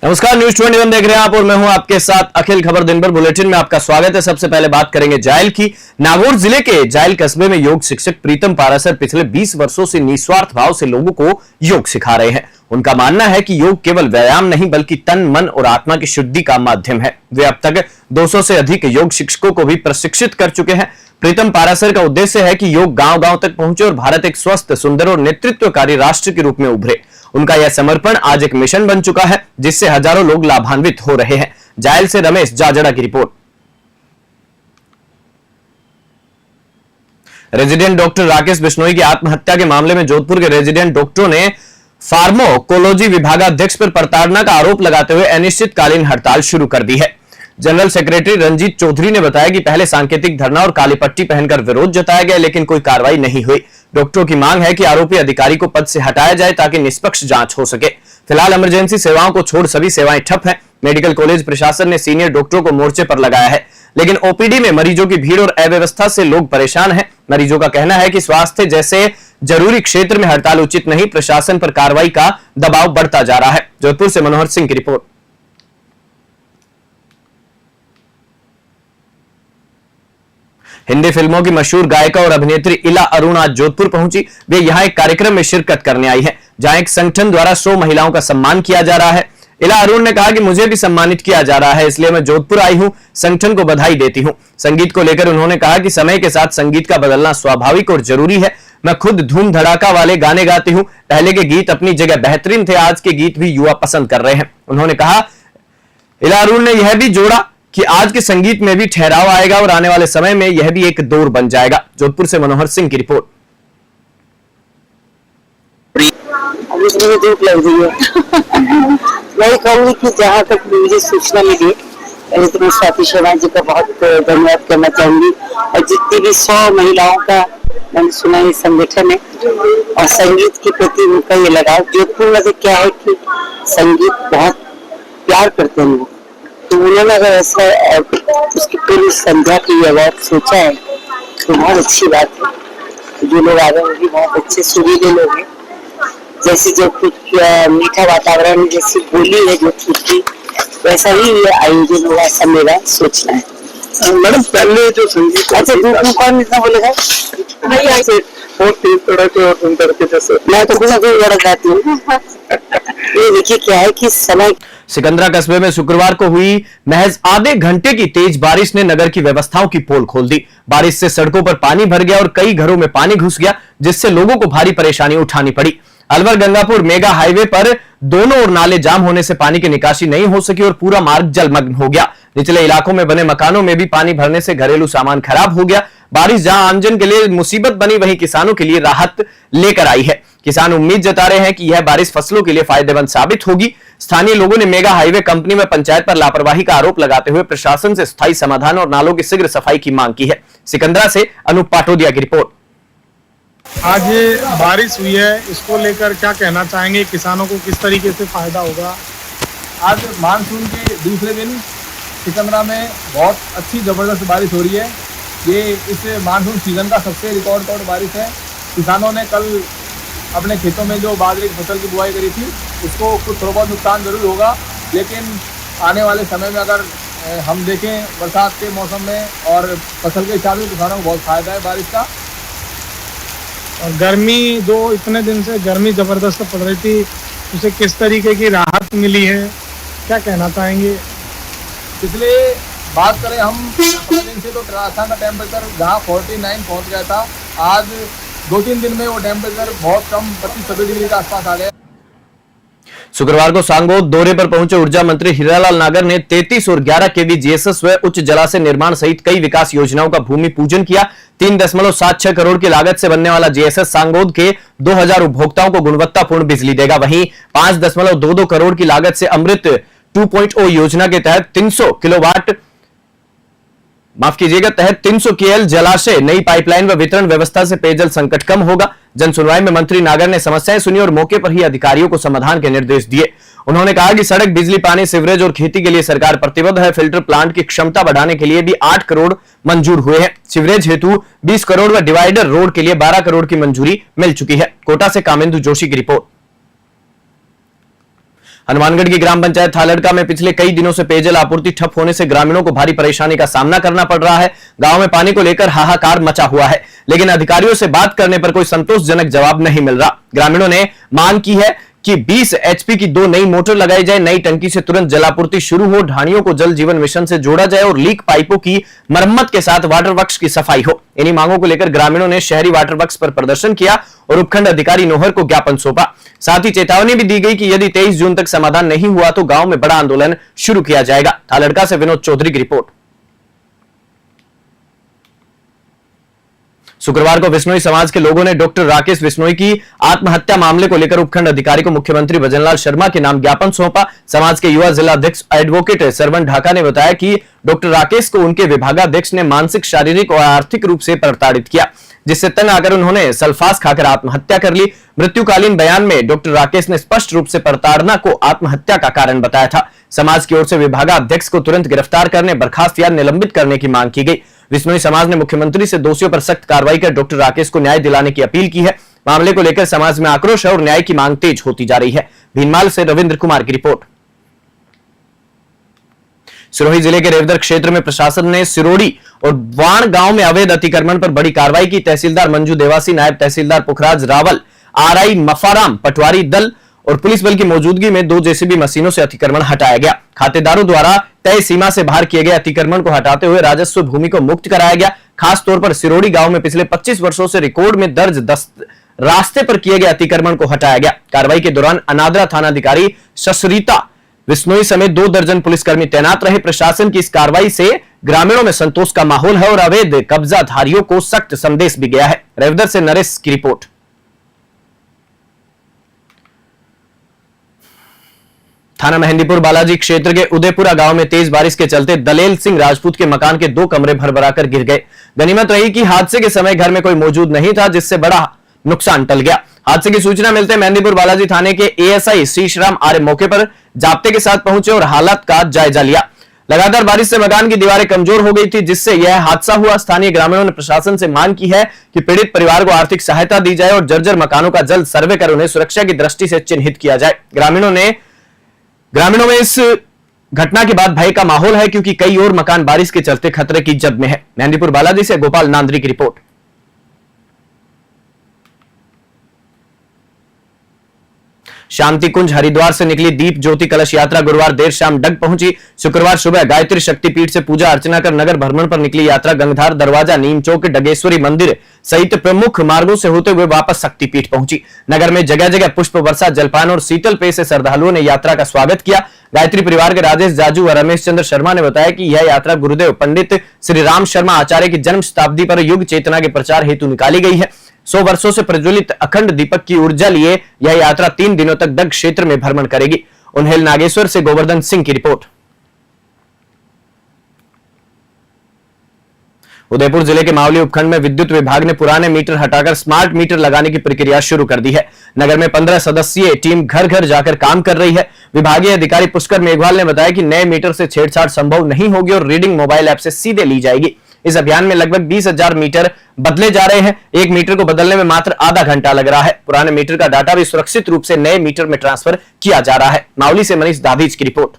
नमस्कार, न्यूज 21 देख रहे हैं आप और मैं हूं आपके साथ अखिल। खबर दिन भर बुलेटिन में आपका स्वागत है। सबसे पहले बात करेंगे जायल की। नागौर जिले के जायल कस्बे में योग शिक्षक प्रीतम पारासर पिछले 20 वर्षों से निस्वार्थ भाव से लोगों को योग सिखा रहे हैं। उनका मानना है कि योग केवल व्यायाम नहीं बल्कि तन, मन और आत्मा की शुद्धि का माध्यम है। वे अब तक 200 से अधिक योग शिक्षकों को भी प्रशिक्षित कर चुके हैं। प्रीतम पारासर का उद्देश्य है कि योग गांव-गांव तक पहुंचे और भारत एक स्वस्थ, सुंदर और नेतृत्वकारी राष्ट्र के रूप में उभरे। उनका यह समर्पण आज एक मिशन बन चुका है, जिससे हजारों लोग लाभान्वित हो रहे हैं। जायल से रमेश जाजड़ा की report. Resident doctor Rakesh Bishnoi की आत्महत्या के मामले में जोधपुर के रेजिडेंट डॉक्टरों ने फार्माकोलॉजी विभागाध्यक्ष पर प्रताड़ना का आरोप लगाते हुए अनिश्चितकालीन हड़ताल शुरू कर दी है। जनरल सेक्रेटरी रंजीत चौधरी ने बताया कि पहले सांकेतिक धरना और काली पट्टी पहनकर विरोध जताया गया, लेकिन कोई कार्रवाई नहीं हुई। डॉक्टरों की मांग है कि आरोपी अधिकारी को पद से हटाया जाए ताकि निष्पक्ष जांच हो सके। फिलहाल इमरजेंसी सेवाओं को छोड़ सभी सेवाएं ठप हैं। मेडिकल कॉलेज प्रशासन ने सीनियर डॉक्टरों को मोर्चे पर लगाया है, लेकिन ओपीडी में मरीजों की भीड़ और अव्यवस्था से लोग परेशान हैं। मरीजों का कहना है कि स्वास्थ्य जैसे जरूरी क्षेत्र में हड़ताल उचित नहीं, प्रशासन पर कार्रवाई का दबाव बढ़ता जा रहा है। जोधपुर से मनोहर सिंह की रिपोर्ट। हिंदी फिल्मों की मशहूर गायिका और अभिनेत्री इला अरुण आज जोधपुर पहुंची। वे यहां एक कार्यक्रम में शिरकत करने आई हैं, जहां एक संगठन द्वारा 100 महिलाओं का सम्मान किया जा रहा है। इला अरुण ने कहा कि मुझे भी सम्मानित किया जा रहा है, इसलिए मैं जोधपुर आई हूं। संगठन को बधाई देती हूं। संगीत को लेकर उन्होंने कहा कि समय के साथ संगीत का बदलना स्वाभाविक और जरूरी है। मैं खुद धूम धड़ाका वाले गाने गाती हूं। पहले के गीत अपनी जगह बेहतरीन थे, आज के गीत भी युवा पसंद कर रहे हैं। उन्होंने कहा, इला अरुण ने यह भी जोड़ा कि आज के संगीत में भी ठहराव आएगा और आने वाले समय में यह भी एक दौर बन जाएगा। जोधपुर से मनोहर सिंह की रिपोर्ट। मुझे धूप लग रही है। मैं कहूँगी कि जहाँ तक मुझे सूचना मिली, पहले तो मैं स्वाति शर्मा जी का बहुत धन्यवाद करना चाहूंगी और जितनी भी 100 महिलाओं का मैंने सुना ये संगठन है और संगीत के प्रति उनका ये लगाव। जोधपुर में क्या है कि संगीत बहुत प्यार करते हैं लोग, तो उन्होंने अगर ऐसा उसकी पूरी संध्या की अवार्ड सोचा है तो बहुत अच्छी बात है। जो लोग आ रहे हैं वो भी बहुत अच्छे सुरीले लोग हैं। जैसे जो कुछ मीठा वातावरण, जैसी बोली है जो की, वैसा ही ये आयोजन होगा, ऐसा मेरा सोचना है। मैडम पहले जो संगीत, अच्छा कौन इतना बोलेगा? बहुत तेज तड़के और धुन तड़के जैसे मैं तो गुना गुना गाती हूँ। ये देखिए क्या है कि समय। सिकंदरा कस्बे में शुक्रवार को हुई महज आधे घंटे की तेज बारिश ने नगर की व्यवस्थाओं की पोल खोल दी। बारिश से सड़कों पर पानी भर गया और कई घरों में पानी घुस गया, जिससे लोगों को भारी परेशानी उठानी पड़ी। अलवर गंगापुर मेगा हाईवे पर दोनों ओर नाले जाम होने से पानी की निकासी नहीं हो सकी और पूरा मार्ग जलमग्न हो गया। निचले इलाकों में बने मकानों में भी पानी भरने से घरेलू सामान खराब हो गया। बारिश जहां आमजन के लिए मुसीबत बनी, वहीं किसानों के लिए राहत लेकर आई है। किसान उम्मीद जता रहे हैं कि यह बारिश फसलों के लिए फायदेमंद साबित होगी। स्थानीय लोगों ने मेगा हाईवे कंपनी में पंचायत पर लापरवाही का आरोप लगाते हुए प्रशासन से स्थायी समाधान और नालों की शीघ्र सफाई की मांग की है। सिकंदरा से अनूप पाटोदिया की रिपोर्ट। आज बारिश हुई है, इसको लेकर क्या कहना चाहेंगे? किसानों को किस तरीके से फायदा होगा? आज मानसून के दूसरे दिन सिकंदरा में बहुत अच्छी ज़बरदस्त बारिश हो रही है। ये इस मानसून सीजन का सबसे रिकॉर्ड तोड़ बारिश है। किसानों ने कल अपने खेतों में जो बाजरे की फसल की बुआई करी थी, उसको कुछ थोड़ा बहुत नुकसान जरूर होगा, लेकिन आने वाले समय में अगर हम देखें बरसात के मौसम में और फसल के हिसाब से किसानों को बहुत फायदा है बारिश का। और गर्मी, जो इतने दिन से गर्मी जबरदस्त पड़ रही थी, उसे किस तरीके की राहत मिली है, क्या कहना चाहेंगे? पिछले बात करें हम 15 दिन से, तो राजस्थान का टेम्परेचर जहाँ 49 पहुँच गया था, आज 2-3 दिन में वो टेम्परेचर बहुत कम 25-26 डिग्री के आसपास आ गया। शुक्रवार को सांगोद दौरे पर पहुंचे ऊर्जा मंत्री हीरालाल नागर ने 33 और 11 केवी जीएसएस व उच्च जलाशय निर्माण सहित कई विकास योजनाओं का भूमि पूजन किया। 3.76 करोड़ की लागत से बनने वाला जीएसएस सांगोद के 2000 उपभोक्ताओं को गुणवत्तापूर्ण बिजली देगा। वहीं 5.22 करोड़ की लागत से अमृत 2.0 योजना के तहत 300 किलोवाट तहत 300 केएल जलाशय, नई पाइपलाइन व वितरण व्यवस्था से पेयजल संकट कम होगा। जन सुनवाई में मंत्री नागर ने समस्याएं सुनी और मौके पर ही अधिकारियों को समाधान के निर्देश दिए। उन्होंने कहा कि सड़क, बिजली, पानी, सीवरेज और खेती के लिए सरकार प्रतिबद्ध है। फिल्टर प्लांट की क्षमता बढ़ाने के लिए भी 8 करोड़ मंजूर हुए हैं। सीवरेज हेतु 20 करोड़ व डिवाइडर रोड के लिए 12 करोड़ की मंजूरी मिल चुकी है। कोटा से कामेंदु जोशी की रिपोर्ट। हनुमानगढ़ की ग्राम पंचायत थालड़का में पिछले कई दिनों से पेयजल आपूर्ति ठप होने से ग्रामीणों को भारी परेशानी का सामना करना पड़ रहा है। गांव में पानी को लेकर हाहाकार मचा हुआ है, लेकिन अधिकारियों से बात करने पर कोई संतोषजनक जवाब नहीं मिल रहा। ग्रामीणों ने मांग की है कि 20 एचपी की 2 नई मोटर लगाई जाए, नई टंकी से तुरंत जलापूर्ति शुरू हो, ढाणियों को जल जीवन मिशन से जोड़ा जाए और लीक पाइपों की मरम्मत के साथ वाटर वर्क्स की सफाई हो। इन्हीं मांगों को लेकर ग्रामीणों ने शहरी वाटर वर्क्स पर प्रदर्शन किया और उपखंड अधिकारी नोहर को ज्ञापन सौंपा। साथ ही चेतावनी भी दी गई कि यदि 23 जून तक समाधान नहीं हुआ तो गांव में बड़ा आंदोलन शुरू किया जाएगा। थालड़का से विनोद चौधरी की रिपोर्ट। शुक्रवार को विश्नोई समाज के लोगों ने डॉक्टर राकेश बिश्नोई की आत्महत्या मामले को लेकर उपखंड अधिकारी को मुख्यमंत्री भजनलाल शर्मा के नाम ज्ञापन सौंपा। समाज के युवा जिला अध्यक्ष एडवोकेट सरवण ढाका ने बताया कि डॉक्टर राकेश को उनके विभागाध्यक्ष ने मानसिक, शारीरिक और आर्थिक रूप से प्रताड़ित किया, जिससे तंग आकर उन्होंने सल्फास खाकर आत्महत्या कर ली। मृत्युकालीन बयान में डॉक्टर राकेश ने स्पष्ट रूप से प्रताड़ना को आत्महत्या का कारण बताया था। समाज की ओर से विभागाध्यक्ष को तुरंत गिरफ्तार करने, बर्खास्त या निलंबित करने की मांग की गई। विश्नोई समाज ने मुख्यमंत्री से दोषियों पर सख्त कार्रवाई कर डॉक्टर राकेश को न्याय दिलाने की अपील की है। मामले को लेकर समाज में आक्रोश है और न्याय की मांग तेज होती जा रही है। भीनमाल से रविंद्र कुमार की रिपोर्ट। सिरोही जिले के रेवदर क्षेत्र में प्रशासन ने सिरोड़ी और वाण गांव में अवैध अतिक्रमण पर बड़ी कार्रवाई की। तहसीलदार मंजू देवासी, नायब तहसीलदार पुखराज रावल, आरआई मफाराम, पटवारी दल और पुलिस बल की मौजूदगी में 2 जेसीबी मशीनों से अतिक्रमण हटाया गया। खातेदारों द्वारा तय सीमा से बाहर किए गए अतिक्रमण को हटाते हुए राजस्व भूमि को मुक्त कराया गया। खास तौर पर सिरोड़ी गांव में पिछले 25 वर्षों से रिकॉर्ड में दर्ज रास्ते पर किए गए अतिक्रमण को हटाया गया। कार्रवाई के दौरान अनादरा थानाधिकारी ससरीता विश्नोई समेत 2 दर्जन पुलिसकर्मी तैनात रहे। प्रशासन की इस कार्रवाई से ग्रामीणों में संतोष का माहौल है और अवैध कब्जाधारियों को सख्त संदेश भी गया है। रेवदर से नरेश की रिपोर्ट। थाना मेहंदीपुर बालाजी क्षेत्र के उदयपुरा गांव में तेज बारिश के चलते दलेल सिंह राजपूत के मकान के 2 कमरे भरभराकर गिर गए। गनीमत रही कि हादसे के समय घर में कोई मौजूद नहीं था, जिससे बड़ा नुकसान टल गया। हादसे की सूचना मिलते मेहंदीपुर बालाजी थाने के एएसआई श्री श्राम आर्य मौके पर जाब्ते के साथ पहुंचे और हालात का जायजा लिया। लगातार बारिश से मकान की दीवारें कमजोर हो गई थी, जिससे यह हादसा हुआ। स्थानीय ग्रामीणों ने प्रशासन से मांग की है कि पीड़ित परिवार को आर्थिक सहायता दी जाए और जर्जर मकानों का जल्द सर्वे कर उन्हें सुरक्षा की दृष्टि से चिन्हित किया जाए। ग्रामीणों में इस घटना के बाद भय का माहौल है, क्योंकि कई और मकान बारिश के चलते खतरे की जद में है। मेहंदीपुर बालाजी से गोपाल नांद्री की रिपोर्ट। शांति कुंज हरिद्वार से निकली दीप ज्योति कलश यात्रा गुरुवार देर शाम डग पहुंची। शुक्रवार सुबह गायत्री शक्तिपीठ से पूजा अर्चना कर नगर भ्रमण पर निकली यात्रा गंगधार दरवाजा, नीम चौक, डगेश्वरी मंदिर सहित प्रमुख मार्गों से होते हुए वापस शक्तिपीठ पहुंची। नगर में जगह जगह पुष्प वर्षा, जलपान और शीतल पेय से श्रद्धालुओं ने यात्रा का स्वागत किया। गायत्री परिवार के राजेश जाजू व रमेश चंद्र शर्मा ने बताया कि यह यात्रा गुरुदेव पंडित श्री राम शर्मा आचार्य की जन्म शताब्दी पर युग चेतना के प्रचार हेतु निकाली गई है। 100 वर्षों से प्रज्वलित अखंड दीपक की ऊर्जा लिए यह यात्रा 3 दिनों तक डग क्षेत्र में भ्रमण करेगी। उन्हेल नागेश्वर से गोवर्धन सिंह की रिपोर्ट। उदयपुर जिले के मावली उपखंड में विद्युत विभाग ने पुराने मीटर हटाकर स्मार्ट मीटर लगाने की प्रक्रिया शुरू कर दी है। नगर में 15 सदस्यीय टीम घर घर जाकर काम कर रही है। विभागीय अधिकारी पुष्कर मेघवाल ने बताया कि नए मीटर से छेड़छाड़ संभव नहीं होगी और रीडिंग मोबाइल ऐप से सीधे ली जाएगी। इस अभियान में लगभग 20,000 मीटर बदले जा रहे हैं। एक मीटर को बदलने में मात्र आधा घंटा लग रहा है। पुराने मीटर का डाटा भी सुरक्षित रूप से नए मीटर में ट्रांसफर किया जा रहा है। मावली से मनीष दाधीज की रिपोर्ट।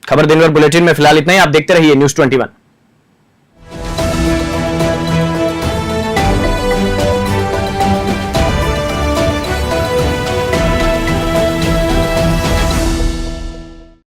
खबर दिन भर बुलेटिन में फिलहाल इतना ही। आप देखते रहिए News 21।